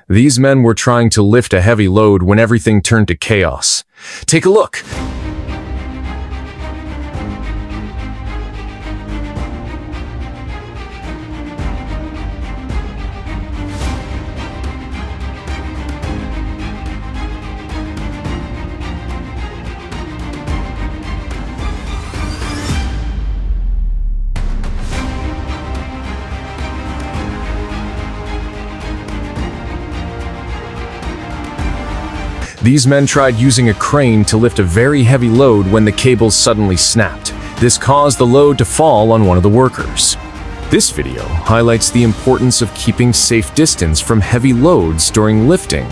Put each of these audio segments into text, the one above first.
These men were trying to lift a heavy load when everything turned to chaos. Take a look. These men tried using a crane to lift a very heavy load when the cables suddenly snapped. This caused the load to fall on one of the workers. This video highlights the importance of keeping safe distance from heavy loads during lifting.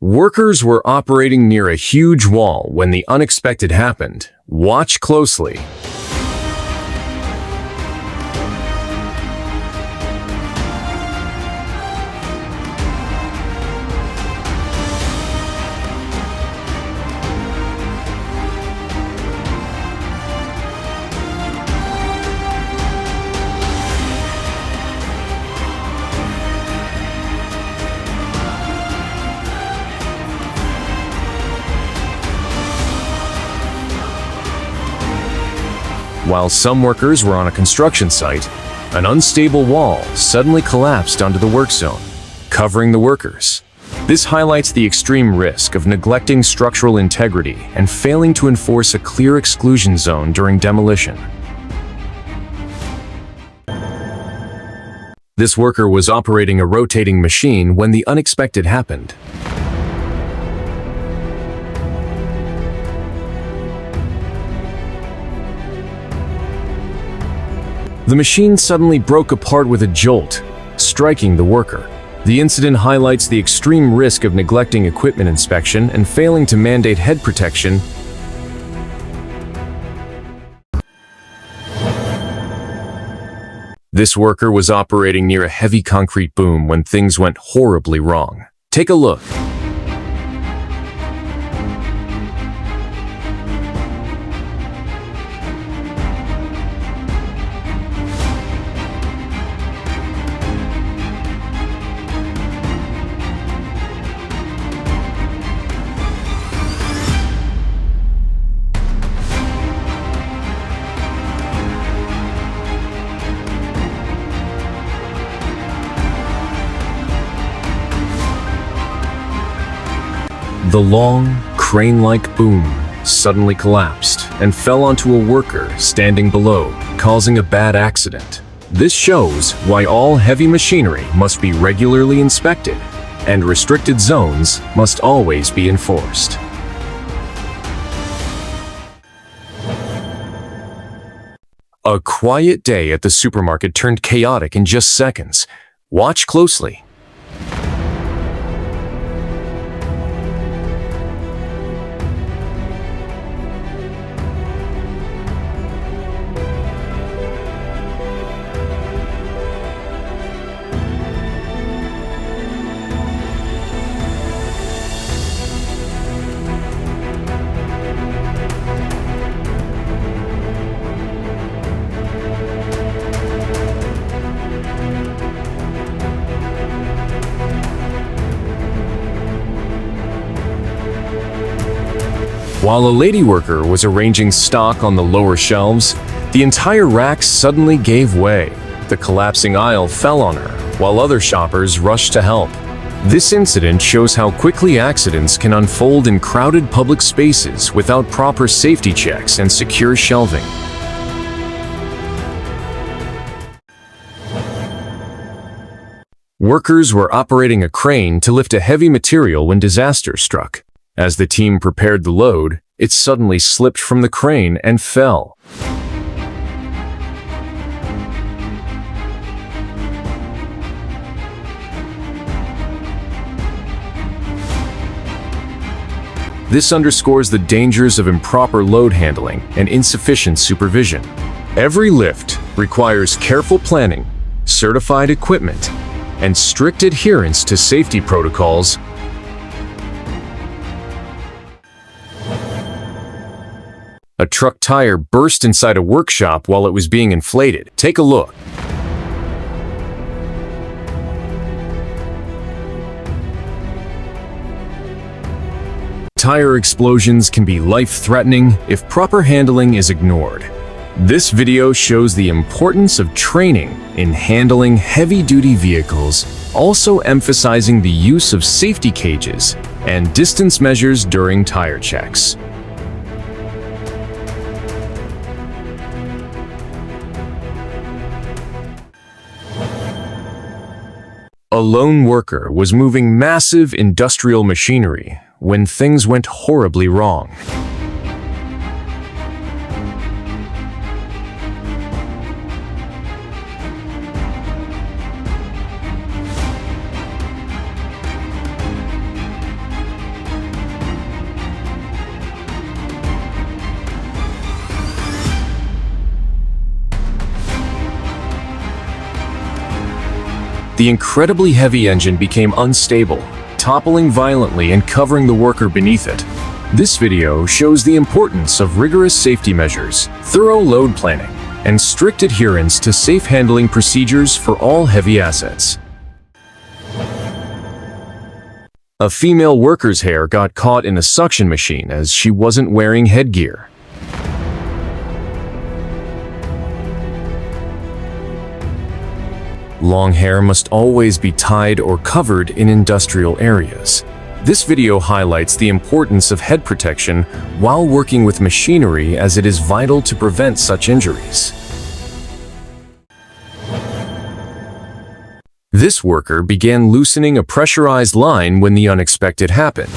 Workers were operating near a huge wall when the unexpected happened. Watch closely. While some workers were on a construction site, an unstable wall suddenly collapsed onto the work zone, covering the workers. This highlights the extreme risk of neglecting structural integrity and failing to enforce a clear exclusion zone during demolition. This worker was operating a rotating machine when the unexpected happened. The machine suddenly broke apart with a jolt, striking the worker. The incident highlights the extreme risk of neglecting equipment inspection and failing to mandate head protection. This worker was operating near a heavy concrete boom when things went horribly wrong. Take a look. The long, crane-like boom suddenly collapsed and fell onto a worker standing below, causing a bad accident. This shows why all heavy machinery must be regularly inspected, and restricted zones must always be enforced. A quiet day at the supermarket turned chaotic in just seconds. Watch closely. While a lady worker was arranging stock on the lower shelves, the entire rack suddenly gave way. The collapsing aisle fell on her, while other shoppers rushed to help. This incident shows how quickly accidents can unfold in crowded public spaces without proper safety checks and secure shelving. Workers were operating a crane to lift a heavy material when disaster struck. As the team prepared the load, it suddenly slipped from the crane and fell. This underscores the dangers of improper load handling and insufficient supervision. Every lift requires careful planning, certified equipment, and strict adherence to safety protocols. A truck tire burst inside a workshop while it was being inflated. Take a look. Tire explosions can be life-threatening if proper handling is ignored. This video shows the importance of training in handling heavy-duty vehicles, also emphasizing the use of safety cages and distance measures during tire checks. A lone worker was moving massive industrial machinery when things went horribly wrong. The incredibly heavy engine became unstable, toppling violently and covering the worker beneath it. This video shows the importance of rigorous safety measures, thorough load planning, and strict adherence to safe handling procedures for all heavy assets. A female worker's hair got caught in a suction machine as she wasn't wearing headgear. Long hair must always be tied or covered in industrial areas. This video highlights the importance of head protection while working with machinery, as it is vital to prevent such injuries. This worker began loosening a pressurized line when the unexpected happened.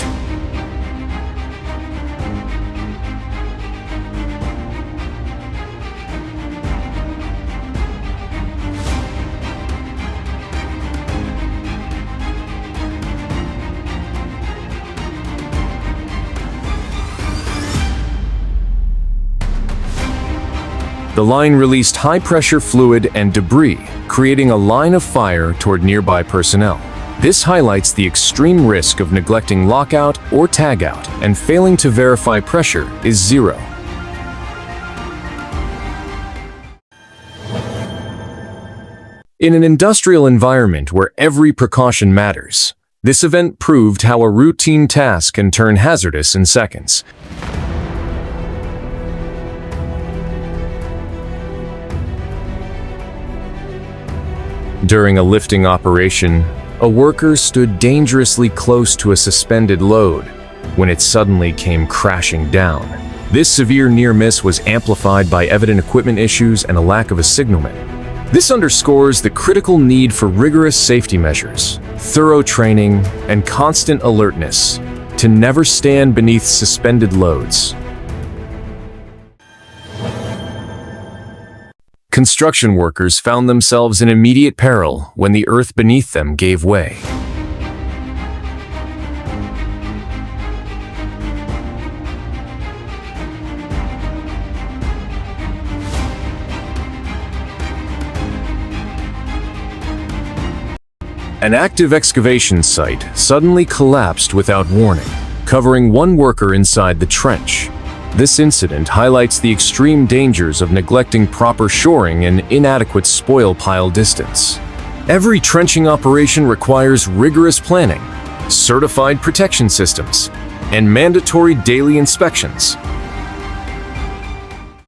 The line released high-pressure fluid and debris, creating a line of fire toward nearby personnel. This highlights the extreme risk of neglecting lockout or tagout, and failing to verify pressure is zero. In an industrial environment where every precaution matters, this event proved how a routine task can turn hazardous in seconds. During a lifting operation, a worker stood dangerously close to a suspended load when it suddenly came crashing down. This severe near miss was amplified by evident equipment issues and a lack of a signalman. This underscores the critical need for rigorous safety measures, thorough training, and constant alertness to never stand beneath suspended loads. Construction workers found themselves in immediate peril when the earth beneath them gave way. An active excavation site suddenly collapsed without warning, covering one worker inside the trench. This incident highlights the extreme dangers of neglecting proper shoring and inadequate spoil pile distance. Every trenching operation requires rigorous planning, certified protection systems, and mandatory daily inspections.